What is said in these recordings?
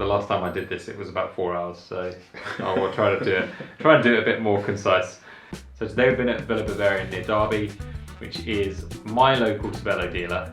the last time I did this, it was about 4 hours, so I will try to do it a bit more concise. So today we've been at Bella Bavarian near Derby, which is my local Cervélo dealer,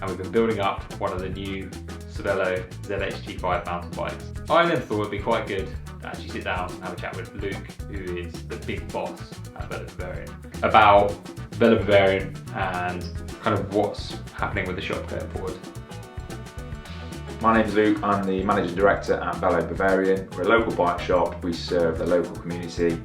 and we've been building up one of the new Cervélo ZHT5 mountain bikes. I then thought it'd be quite good to actually sit down and have a chat with Luke, who is the big boss at Bella Bavarian, about Bella Bavarian and kind of what's happening with the shop going forward. My name's Luke, I'm the Managing Director at Bella Bavarian. We're a local bike shop, we serve the local community.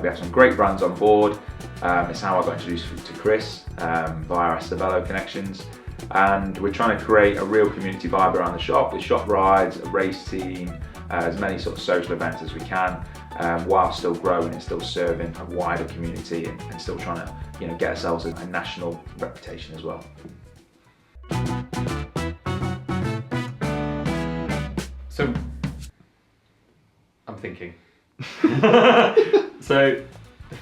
We have some great brands on board. It's how I got introduced to Chris via our Cervélo connections. And we're trying to create a real community vibe around the shop with shop rides, a race team, as many sort of social events as we can, while still growing and still serving a wider community and still trying to get ourselves a national reputation as well. So, I'm thinking. So,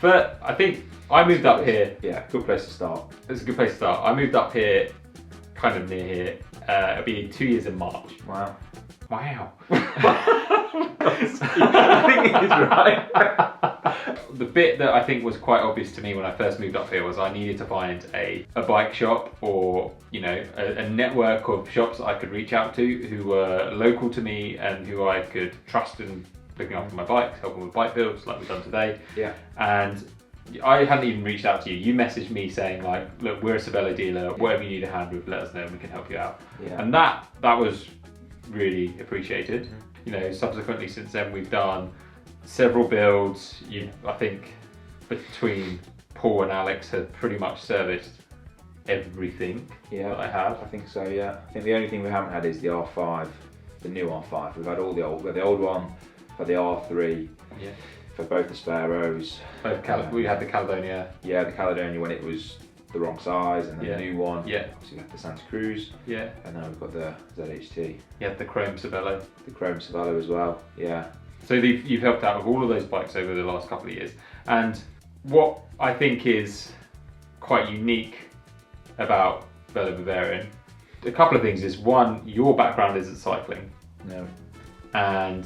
I think I moved up here. Yeah, good place to start. It's a good place to start. I moved up here, kind of near here. It'll be 2 years in March. Wow. Wow. I think it's right. The bit that I think was quite obvious to me when I first moved up here was I needed to find a bike shop or a network of shops that I could reach out to who were local to me and who I could trust in looking after my bikes, helping with bike builds like we've done today. Yeah. And I hadn't even reached out to you. You messaged me saying like, look, we're a Cervélo dealer, whatever you need a hand with, let us know and we can help you out. Yeah. And that was really appreciated. Subsequently since then we've done several builds. I think between Paul and Alex have pretty much serviced everything that I have. I think so, yeah. I think the only thing we haven't had is the R5, the new R5. We've had all the old, we had the old one, for the R3, yeah, for both the Sparrows. We had the Caledonia. Yeah, the Caledonia when it was the wrong size, and then the new one. Yeah. Obviously we had the Santa Cruz. Yeah. And now we've got the ZHT. Yeah, the Chrome Cervélo. The Chrome Cervélo as well, yeah. So you've helped out with all of those bikes over the last couple of years. And what I think is quite unique about Bella Bavarian, a couple of things is one, your background isn't cycling. No. And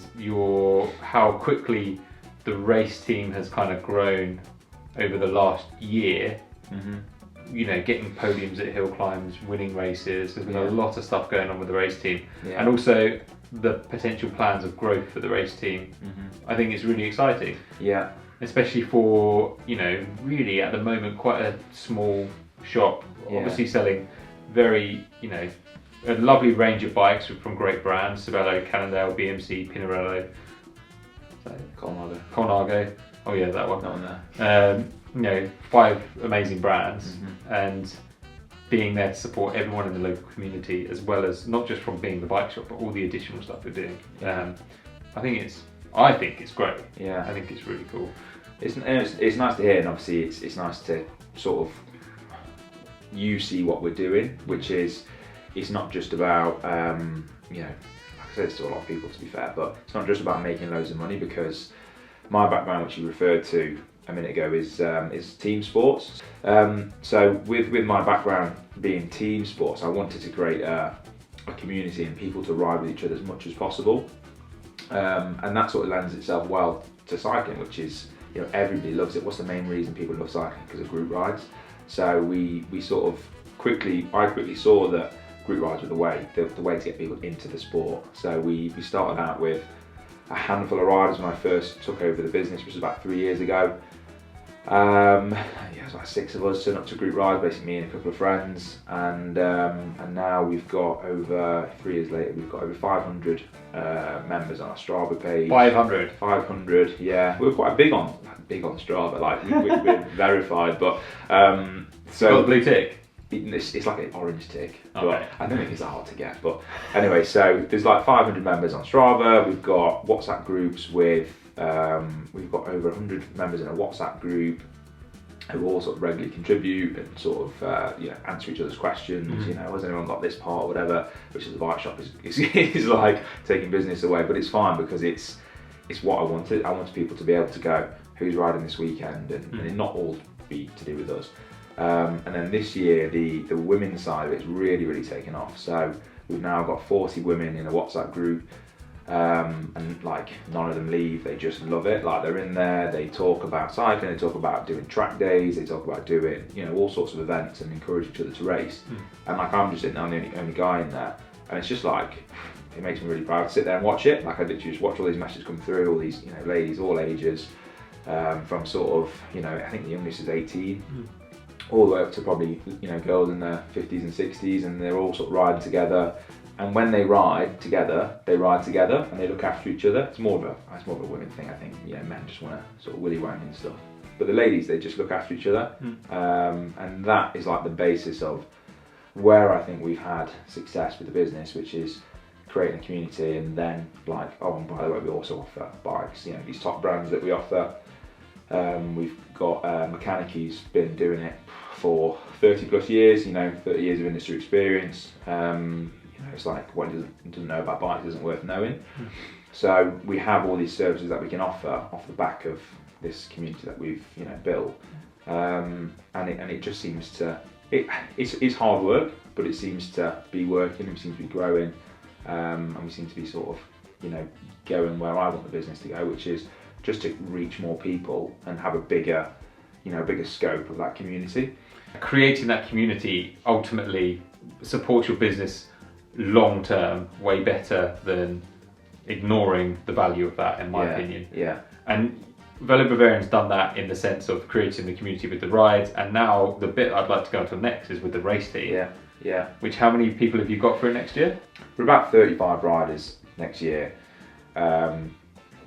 how quickly the race team has kind of grown over the last year. Mm-hmm. Getting podiums at hill climbs, winning races. There's been a lot of stuff going on with the race team, and also the potential plans of growth for the race team. I think it's really exciting. Yeah. Especially for really at the moment quite a small shop. Obviously selling very a lovely range of bikes from great brands: Cervélo, Cannondale, BMC, Pinarello, Colnago. Oh yeah, that one. Not on there. 5 amazing brands, and being there to support everyone in the local community, as well as not just from being the bike shop, but all the additional stuff we're doing. I think it's great. Yeah. I think it's really cool. It's nice to hear, and obviously it's nice to sort of you see what we're doing, which is it's not just about like I said, it's to a lot of people to be fair, but it's not just about making loads of money, because my background, which you referred to a minute ago, is team sports. So with my background being team sports, I wanted to create a community and people to ride with each other as much as possible, and that sort of lends itself well to cycling, which is everybody loves it. What's the main reason people love cycling? Because of group rides. So we sort of I quickly saw that group rides were the way to get people into the sport. So we started out with a handful of riders when I first took over the business, which was about 3 years ago. It was like 6 of us turned up to group rides, basically me and a couple of friends, and now we've got over 3 years later, we've got over 500 members on our Strava page. 500. 500, yeah. We were quite big on Strava, like we're verified, but so got the blue tick. It's like an orange tick, okay. But I don't think it's that hard to get. But anyway, so there's like 500 members on Strava. We've got WhatsApp groups with, we've got over 100 members in a WhatsApp group who all sort of regularly contribute and sort of answer each other's questions. Has anyone got this part or whatever? Which is the bike shop is like taking business away, but it's fine because it's what I wanted. I wanted people to be able to go, who's riding this weekend, and it not all be to do with us. And then this year, the women's side of it's really taken off. So we've now got 40 women in a WhatsApp group. and like none of them leave. They just love it. Like they're in there. They talk about cycling. They talk about doing track days. They talk about doing all sorts of events and encourage each other to race. And like I'm just sitting there, I'm the only guy in there, and it's just like it makes me really proud to sit there and watch it. Like I literally just watch all these messages come through. All these ladies, all ages, from sort of I think the youngest is 18. All the way up to probably girls in their 50s and 60s, and they're all sort of riding together. And when they ride together and they look after each other. It's more of a women thing, I think. Men just want to sort of willy wang and stuff. But the ladies, they just look after each other. And that is like the basis of where I think we've had success with the business, which is creating a community. And then like, oh, and by the way, we also offer bikes, these top brands that we offer. We've got Mechanic, who's been doing it for 30 plus years, 30 years of industry experience. It's like what he doesn't know about bikes isn't worth knowing. So we have all these services that we can offer off the back of this community that we've built, and it just seems to it's hard work, but it seems to be working. It seems to be growing, and we seem to be sort of going where I want the business to go, which is just to reach more people and have a bigger scope of that community. Creating that community ultimately supports your business long term way better than ignoring the value of that, in my opinion. Yeah. And Bella Bavarian's done that in the sense of creating the community with the rides, and now the bit I'd like to go into next is with the race team. Yeah. Which, how many people have you got for it next year? We're about 35 riders next year.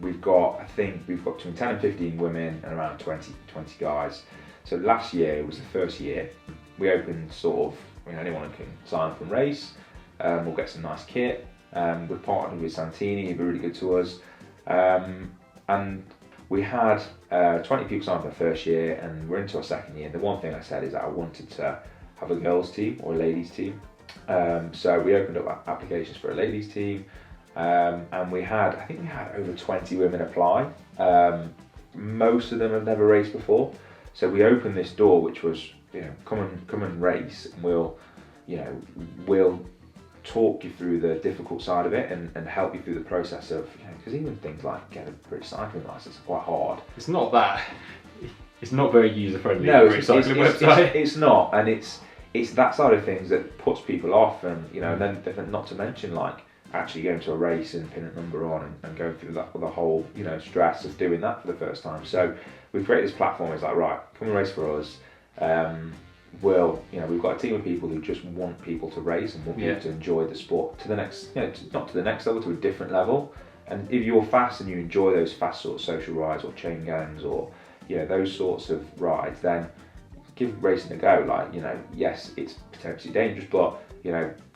We've got between 10 and 15 women and around 20 guys. So last year was the first year. We opened sort of, anyone can sign up and race. We'll get some nice kit. We've partnered with Santini, who've been really good to us. And we had 20 people sign up for the first year, and we're into our second year. The one thing I said is that I wanted to have a girls team or a ladies team. So we opened up applications for a ladies team, and I think we had over 20 women apply. Most of them have never raced before. So we opened this door, which was, come and race, and we'll talk you through the difficult side of it and help you through the process of, because even things like getting a British cycling license are quite hard. It's not very user friendly. No, it's not, and it's that side of things that puts people off, and and then not to mention like actually going to a race and pinning a number on and going through that the whole stress of doing that for the first time. So we've created this platform. It's like, right, come and race for us. We've got a team of people who just want people to race and want people to enjoy the sport to the next, not to the next level, to a different level. And if you're fast and you enjoy those fast sort of social rides or chain gangs or those sorts of rides, then give racing a go. Like yes, it's potentially dangerous, but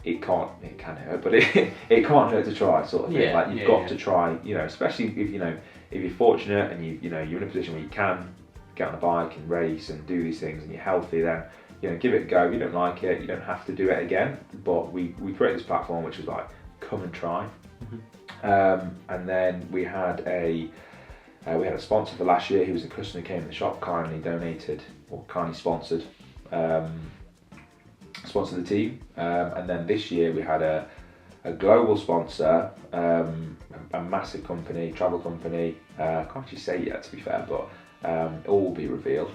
it can hurt, but it can't hurt to try, sort of thing. Yeah, like you've got to try, especially if you're fortunate and you're in a position where you can get on a bike and race and do these things and you're healthy, then give it a go. If you don't like it, you don't have to do it again. But we created this platform which was like, come and try. And then we had a sponsor for last year. He was a customer who came in the shop, kindly donated or kindly sponsored the team. And then this year we had a global sponsor, a massive company, travel company. I can't actually say yet, to be fair, but it all will be revealed.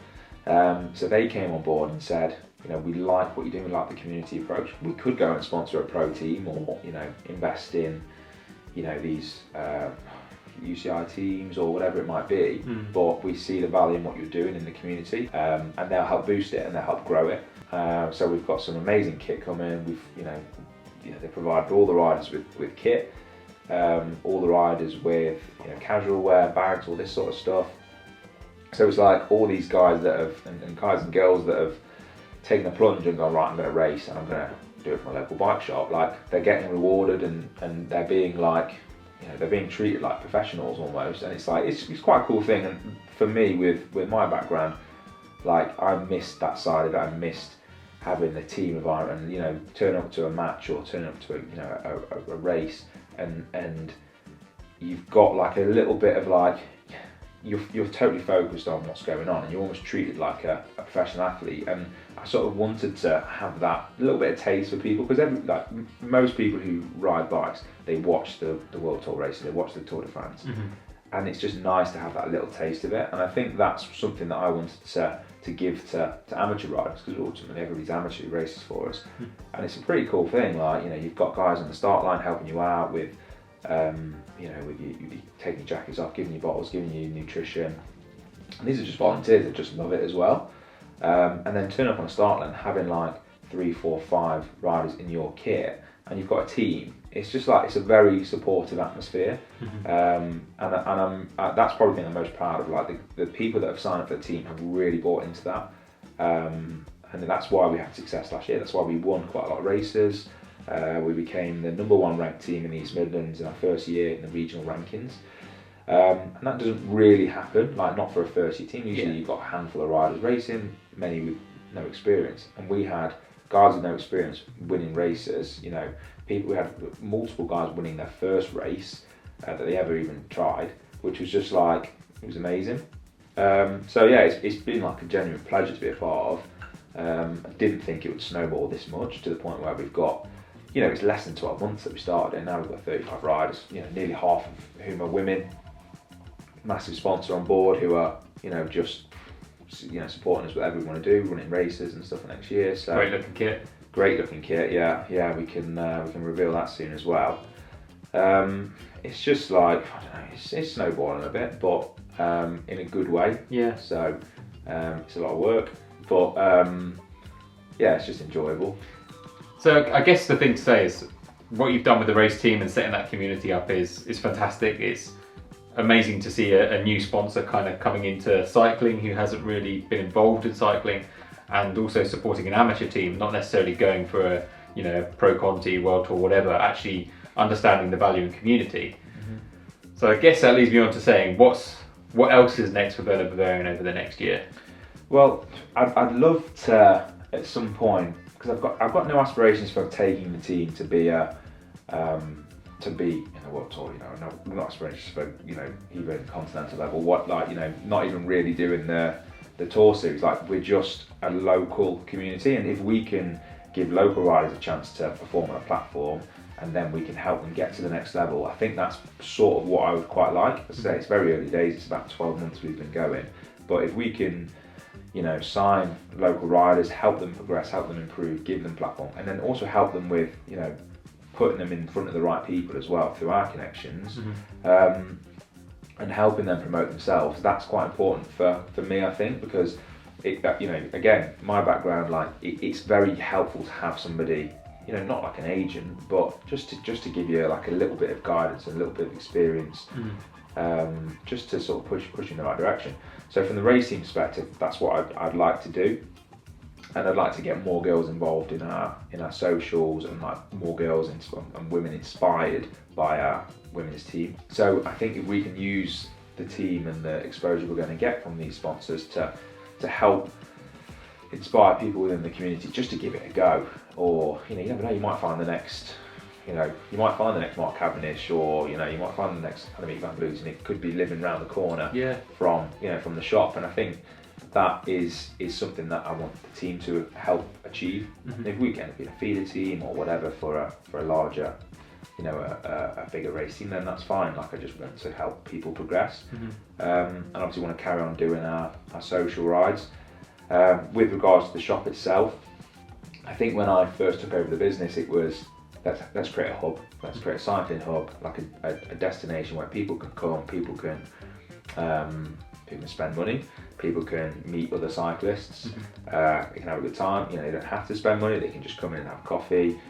So they came on board and said, we like what you're doing, we like the community approach. We could go and sponsor a pro team or invest in these UCI teams or whatever it might be, but we see the value in what you're doing in the community, and they'll help boost it and they'll help grow it. So we've got some amazing kit coming. We've they provide all the riders with kit, all the riders with casual wear, bags, all this sort of stuff. So it's like all these guys that have and guys and girls that have taken the plunge and gone, right, I'm going to race and I'm going to do it from a local bike shop. Like they're getting rewarded and they're being like, they're being treated like professionals almost. And it's like it's quite a cool thing. And for me, with my background, like I missed that side of it. I missed having the team environment and turn up to a match or turn up to a race and you've got like a little bit of like you're totally focused on what's going on, and you're almost treated like a professional athlete. And I sort of wanted to have that little bit of taste for people, because like most people who ride bikes, they watch the World Tour races, they watch the Tour de France, and it's just nice to have that little taste of it. And I think that's something that I wanted to give to amateur riders, because ultimately everybody's amateur who races for us, and it's a pretty cool thing. Like, you know, you've got guys on the start line helping you out with, you know, with you taking your jackets off, giving you bottles, giving you nutrition. And these are just volunteers that just love it as well. And then turn up on a start line, having like 3, 4, 5 riders in your kit, and you've got a team. It's just like, it's a very supportive atmosphere, and that's probably the thing I'm most proud of. Like the people that have signed up for the team have really bought into that, and that's why we had success last year. That's why we won quite a lot of races. We became the #1 ranked team in the East Midlands in our first year in the regional rankings, and that doesn't really happen. Like, not for a first year team. Usually you've got a handful of riders racing, many with no experience, and we had guys with no experience winning races. You know, we had multiple guys winning their first race that they ever even tried, which was just like, it was amazing. So yeah, it's been like a genuine pleasure to be a part of. I didn't think it would snowball this much, to the point where we've got, you know, it's less than 12 months that we started, and now we've got 35 riders, you know, nearly half of whom are women. Massive sponsor on board who are, you know, just, you know, supporting us with whatever we want to do, running races and stuff for next year. So great looking kit. Great looking kit, yeah. We can reveal that soon as well. It's just like, I don't know, it's snowballing a bit, but in a good way. Yeah. So it's a lot of work, but yeah, it's just enjoyable. So I guess the thing to say is, what you've done with the race team and setting that community up is fantastic. It's amazing to see a new sponsor kind of coming into cycling who hasn't really been involved in cycling, and also supporting an amateur team, not necessarily going for a, you know, Pro Conti, World Tour, whatever, actually understanding the value in community. So I guess that leads me on to saying, what else is next for Bella Bavarian over the next year? Well, I'd love to, at some point, because I've got no aspirations for taking the team to be in the World Tour, you know, not aspirations for, you know, even continental level. What, like, you know, not even really doing the Tour series. Like, we're just a local community, and if we can give local riders a chance to perform on a platform, and then we can help them get to the next level, I think that's sort of what I would quite like. As I say, it's very early days, it's about 12 months we've been going, but if we can, you know, sign local riders, help them progress, help them improve, give them platform, and then also help them with, you know, putting them in front of the right people as well through our connections, and helping them promote themselves. That's quite important for me, I think, because it, you know, again, my background, like, it's very helpful to have somebody, you know, not like an agent, but just to give you like a little bit of guidance and a little bit of experience, just to sort of push in the right direction. So from the racing perspective, that's what I'd like to do. And I'd like to get more girls involved in our socials, and like more girls and women inspired by our women's team. So I think if we can use the team and the exposure we're going to get from these sponsors to help inspire people within the community just to give it a go, or, you know, you never know, you might find the next, you know, you might find the next Mark Cavendish, or, you know, you might find the next Annemiek van Vleuten, and it could be living around the corner from, you know, from the shop. And I think that is something that I want the team to help achieve. And if we can be a feeder team or whatever for a larger, you know, a bigger race team, then that's fine. Like, I just want to help people progress, and obviously want to carry on doing our social rides. With regards to the shop itself, I think when I first took over the business, it was, let's create a hub, let's create a cycling hub, like a destination where people can come, people can spend money, people can meet other cyclists, they can have a good time. You know, they don't have to spend money, they can just come in and have coffee,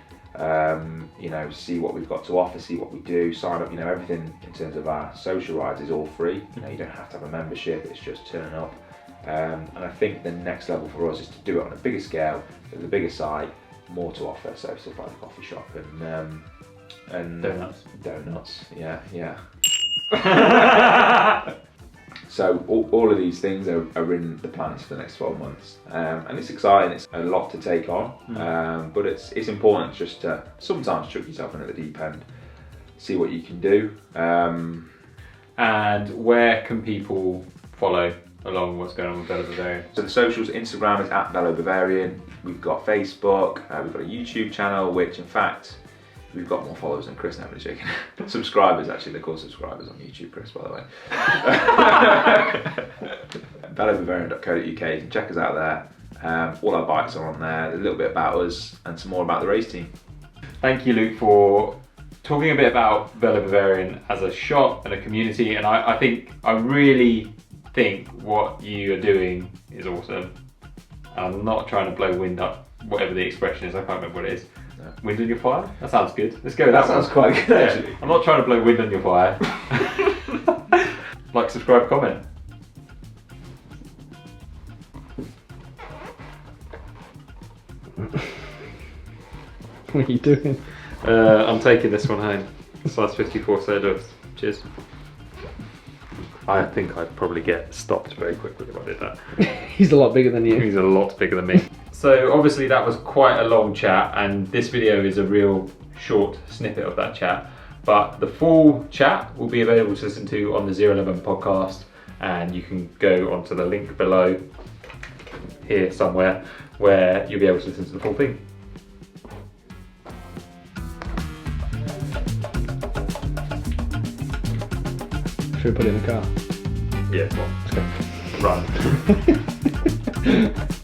you know, see what we've got to offer, see what we do, sign up. You know, everything in terms of our social rides is all free. You know, you don't have to have a membership, it's just turning up. And I think the next level for us is to do it on a bigger scale, with a bigger site, more to offer. So stuff like the coffee shop and donuts. Yeah. So all of these things are in the plans for the next 12 months, and it's exciting. It's a lot to take on, but it's important just to sometimes chuck yourself into the deep end, see what you can do. And where can people follow along what's going on with Bella Bavarian? So the socials, Instagram is at Bella Bavarian. We've got Facebook, we've got a YouTube channel, which in fact, we've got more followers than Chris now, but shaking. Subscribers, actually, they're called subscribers on YouTube, Chris, by the way. BellaBavarian.co.uk, you can check us out there. All our bikes are on there, a little bit about us and some more about the race team. Thank you, Luke, for talking a bit about Bella Bavarian as a shop and a community, and I really think what you are doing is awesome. I'm not trying to blow wind up whatever the expression is, I can't remember what it is. No. Wind on your fire? That sounds good. Let's go with that. That sounds quite good, actually. Yeah. I'm not trying to blow wind on your fire. Like, subscribe, comment. What are you doing? I'm taking this one home. Size 54 Cervélo. Cheers. I think I'd probably get stopped very quickly if I did that. He's a lot bigger than you. He's a lot bigger than me. So obviously that was quite a long chat, and this video is a real short snippet of that chat. But the full chat will be available to listen to on the 011 podcast, and you can go onto the link below here somewhere where you'll be able to listen to the full thing. Should we put it in the car? Yeah, come on, let's go. Run.